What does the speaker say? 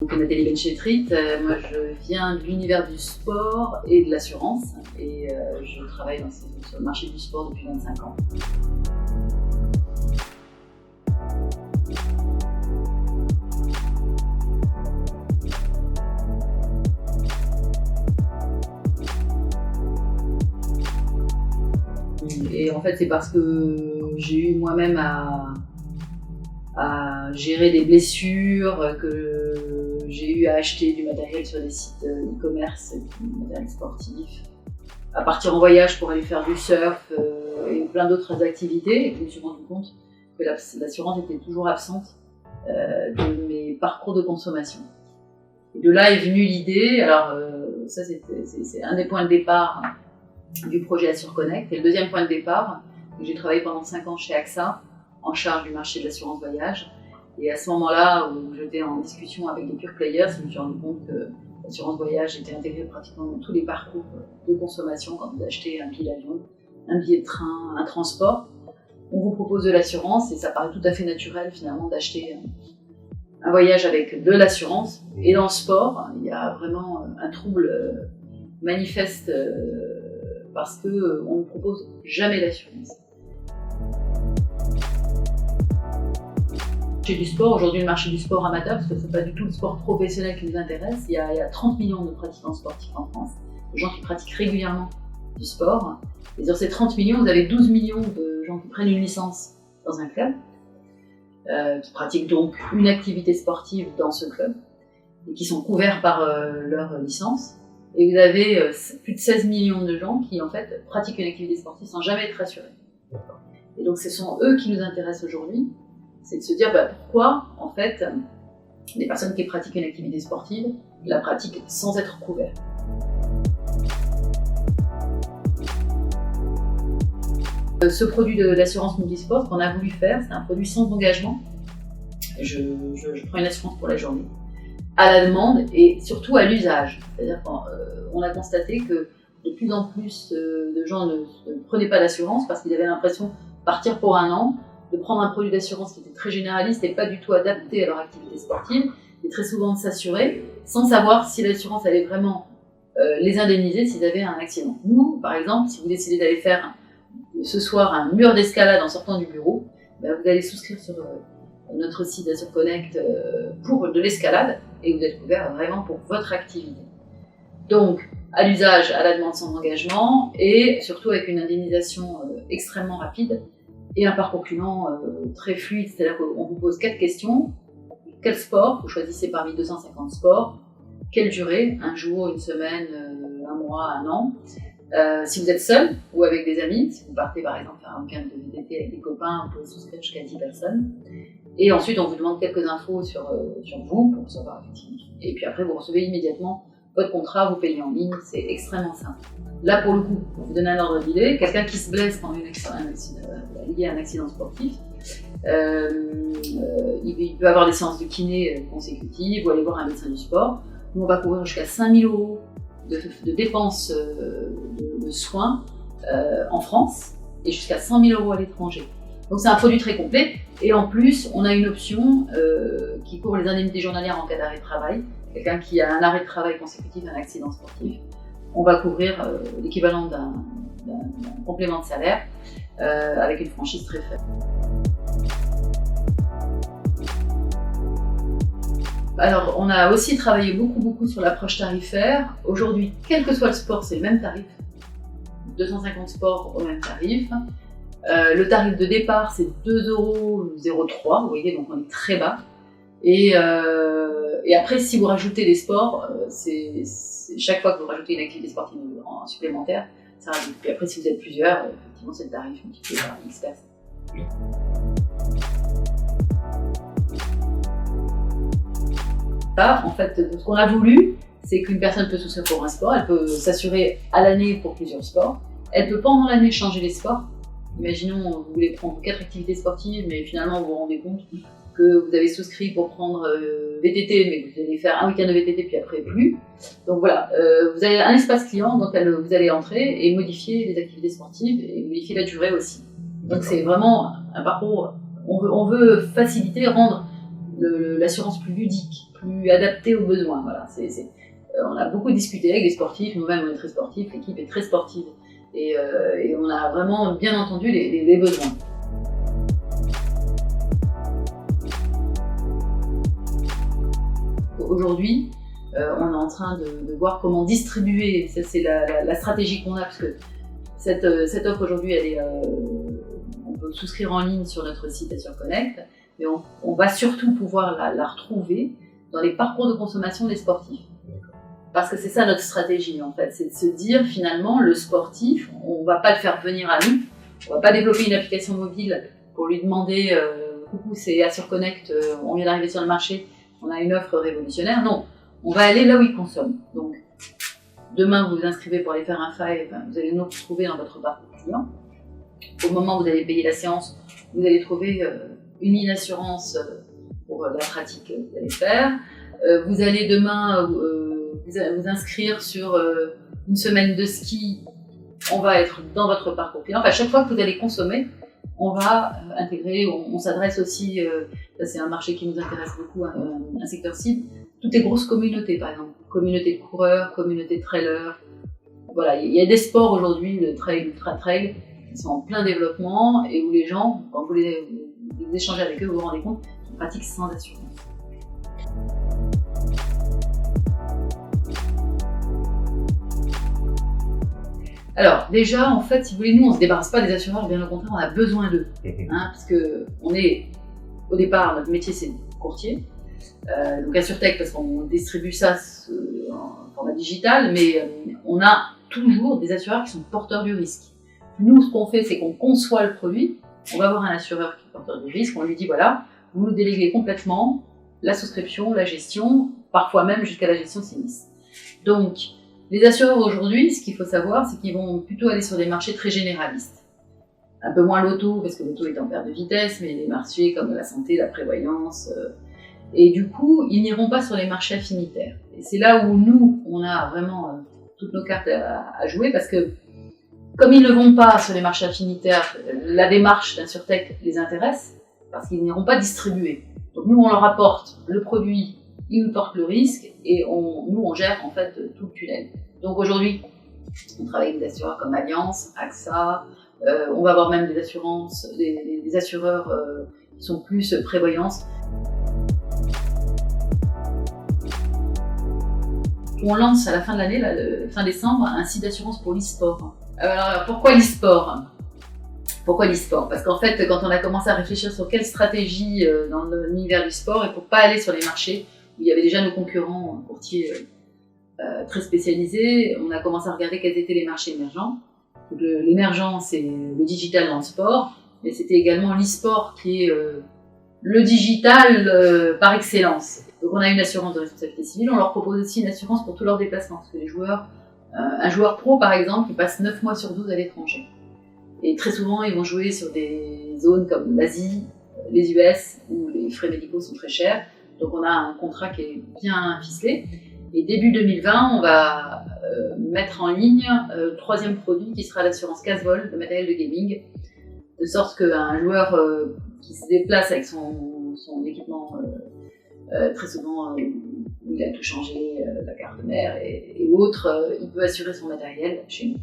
Donc, Nathalie Benchetrit, moi je viens de l'univers du sport et de l'assurance et je travaille sur le marché du sport depuis 25 ans. Et en fait c'est parce que j'ai eu moi-même à gérer des blessures, que j'ai eu à acheter du matériel sur des sites e-commerce, du matériel sportif, à partir en voyage pour aller faire du surf et plein d'autres activités. Et je me suis rendu compte que l'assurance était toujours absente de mes parcours de consommation. Et de là est venue l'idée, alors ça c'est un des points de départ du projet AssureConnect. Et le deuxième point de départ, j'ai travaillé pendant 5 ans chez AXA, en charge du marché de l'assurance voyage. Et à ce moment-là, où j'étais en discussion avec des pure players, je me suis rendu compte que l'assurance voyage était intégrée pratiquement dans tous les parcours de consommation. Quand vous achetez un billet d'avion, un billet de train, un transport, on vous propose de l'assurance et ça paraît tout à fait naturel finalement d'acheter un voyage avec de l'assurance. Et dans le sport, il y a vraiment un trouble manifeste parce qu'on ne propose jamais d'assurance. Du sport, aujourd'hui le marché du sport amateur, parce que c'est pas du tout le sport professionnel qui nous intéresse, il y a 30 millions de pratiquants sportifs en France, de gens qui pratiquent régulièrement du sport, et sur ces 30 millions, vous avez 12 millions de gens qui prennent une licence dans un club, qui pratiquent donc une activité sportive dans ce club, et qui sont couverts par leur licence, et vous avez plus de 16 millions de gens qui en fait pratiquent une activité sportive sans jamais être assurés. Et donc ce sont eux qui nous intéressent aujourd'hui. C'est de se dire pourquoi, en fait, les personnes qui pratiquent une activité sportive la pratiquent sans être couvertes. Ce produit de l'assurance multisport, ce qu'on a voulu faire, c'est un produit sans engagement. Je prends une assurance pour la journée, à la demande et surtout à l'usage. C'est-à-dire qu'on a constaté que de plus en plus de gens ne prenaient pas d'assurance parce qu'ils avaient l'impression de partir pour un an, de prendre un produit d'assurance qui était très généraliste et pas du tout adapté à leur activité sportive, et très souvent de s'assurer sans savoir si l'assurance allait vraiment les indemniser s'ils avaient un accident. Nous, par exemple, si vous décidez d'aller faire ce soir un mur d'escalade en sortant du bureau, vous allez souscrire sur notre site AssureConnect pour de l'escalade et vous êtes couvert vraiment pour votre activité. Donc, à l'usage, à la demande sans engagement et surtout avec une indemnisation extrêmement rapide. Et un parcours client très fluide, c'est-à-dire qu'on vous pose 4 questions. Quel sport? Vous choisissez parmi 250 sports. Quelle durée? Un jour, une semaine, un mois, un an. Si vous êtes seul ou avec des amis, si vous partez par exemple faire un week-end de VTT avec des copains, vous pouvez souscrire jusqu'à 10 personnes. Et ensuite, on vous demande quelques infos sur vous pour savoir effectivement. Et puis après, vous recevez immédiatement votre contrat, vous payez en ligne, c'est extrêmement simple. Là, pour le coup, pour vous donner un ordre d'idée, quelqu'un qui se blesse pendant lié à un accident sportif, il peut avoir des séances de kiné consécutives ou aller voir un médecin du sport. Nous, on va couvrir jusqu'à 5 000 € de dépenses de soins en France et jusqu'à 100 000 € à l'étranger. Donc c'est un produit très complet et en plus, on a une option qui couvre les indemnités journalières en cas d'arrêt de travail. Quelqu'un qui a un arrêt de travail consécutif à un accident sportif, on va couvrir l'équivalent d'un complément de salaire avec une franchise très faible. Alors, on a aussi travaillé beaucoup sur l'approche tarifaire. Aujourd'hui, quel que soit le sport, c'est le même tarif. 250 sports au même tarif. Le tarif de départ, c'est 2,03 €, vous voyez, donc on est très bas. Et après, si vous rajoutez des sports, c'est chaque fois que vous rajoutez une activité sportive en supplémentaire, ça rajoute. Puis après, si vous êtes plusieurs, effectivement, c'est le tarif multiplié par X personnes. Là, en fait, ce qu'on a voulu, c'est qu'une personne peut souscrire pour un sport, elle peut s'assurer à l'année pour plusieurs sports, elle peut pendant l'année changer les sports. Imaginons, vous voulez prendre 4 activités sportives, mais finalement, vous vous rendez compte que vous avez souscrit pour prendre VTT, mais que vous allez faire un week-end de VTT, puis après plus. Donc voilà, vous avez un espace client dans lequel vous allez entrer et modifier les activités sportives et modifier la durée aussi. Donc c'est vraiment un parcours, on veut faciliter, rendre l'assurance plus ludique. plus adapté aux besoins. Voilà, on a beaucoup discuté avec les sportifs, nous-mêmes on est très sportifs, l'équipe est très sportive et on a vraiment bien entendu les besoins. Aujourd'hui, on est en train de voir comment distribuer, ça c'est la stratégie qu'on a, parce que cette offre aujourd'hui, on peut souscrire en ligne sur notre site Assure Connect, mais on va surtout pouvoir la retrouver dans les parcours de consommation des sportifs. Parce que c'est ça notre stratégie en fait, c'est de se dire finalement le sportif, on ne va pas le faire venir à nous, on ne va pas développer une application mobile pour lui demander coucou c'est Assure Connect, on vient d'arriver sur le marché, on a une offre révolutionnaire. Non, on va aller là où il consomme. Donc demain vous vous inscrivez pour aller faire un five, vous allez nous retrouver dans votre parcours client. Au moment où vous allez payer la séance, vous allez trouver une ligne d'assurance pour la pratique que vous allez faire. Vous allez demain vous inscrire sur une semaine de ski, on va être dans votre parcours client. Enfin, chaque fois que vous allez consommer, on va intégrer, on s'adresse aussi, ça c'est un marché qui nous intéresse beaucoup, un secteur cible, toutes les grosses communautés par exemple, communauté de coureurs, communauté de trailers. Voilà, il y a des sports aujourd'hui, le trail, l'ultra-trail, qui sont en plein développement et où les gens, quand vous échangez avec eux, vous vous rendez compte qu'ils pratiquent sans assurance. Alors déjà, en fait, si vous voulez, nous on ne se débarrasse pas des assureurs, bien au contraire, on a besoin d'eux. Parce que au départ, notre métier c'est courtier, donc AssureTech parce qu'on distribue ça en format digital, mais on a toujours des assureurs qui sont porteurs du risque. Nous, ce qu'on fait, c'est qu'on conçoit le produit, on va voir un assureur qui est porteur du risque, on lui dit voilà, vous nous déléguez complètement la souscription, la gestion, parfois même jusqu'à la gestion sinistre. Donc, les assureurs aujourd'hui, ce qu'il faut savoir, c'est qu'ils vont plutôt aller sur des marchés très généralistes. Un peu moins l'auto, parce que l'auto est en perte de vitesse, mais les marchés comme la santé, la prévoyance. Et du coup, ils n'iront pas sur les marchés affinitaires. Et c'est là où nous, on a vraiment toutes nos cartes à jouer, parce que comme ils ne vont pas sur les marchés affinitaires, la démarche d'AssureTech les intéresse, parce qu'ils n'iront pas distribuer. Donc nous, on leur apporte le produit, ils nous portent le risque, et nous, on gère en fait tout le tunnel. Donc aujourd'hui, on travaille avec des assureurs comme Allianz, AXA, on va avoir même des assurances, des assureurs qui sont plus prévoyance. On lance à la fin de l'année, fin décembre, un site d'assurance pour l'e-sport. Alors pourquoi l'e-sport ? Pourquoi l'e-sport ? Parce qu'en fait, quand on a commencé à réfléchir sur quelle stratégie dans l'univers du sport, et pour pas aller sur les marchés où il y avait déjà nos concurrents courtiers très spécialisés, on a commencé à regarder quels étaient les marchés émergents. Donc, l'émergent, c'est le digital dans le sport, mais c'était également l'e-sport qui est le digital par excellence. Donc on a une assurance de responsabilité civile, on leur propose aussi une assurance pour tous leurs déplacements, parce que les joueurs, un joueur pro par exemple, il passe 9 mois sur 12 à l'étranger. Et très souvent, ils vont jouer sur des zones comme l'Asie, les US, où les frais médicaux sont très chers. Donc on a un contrat qui est bien ficelé. Et début 2020, on va mettre en ligne le troisième produit qui sera l'assurance casse-vol de matériel de gaming, de sorte qu'un joueur qui se déplace avec son équipement, très souvent il a tout changé, la carte mère et autres, il peut assurer son matériel chez nous.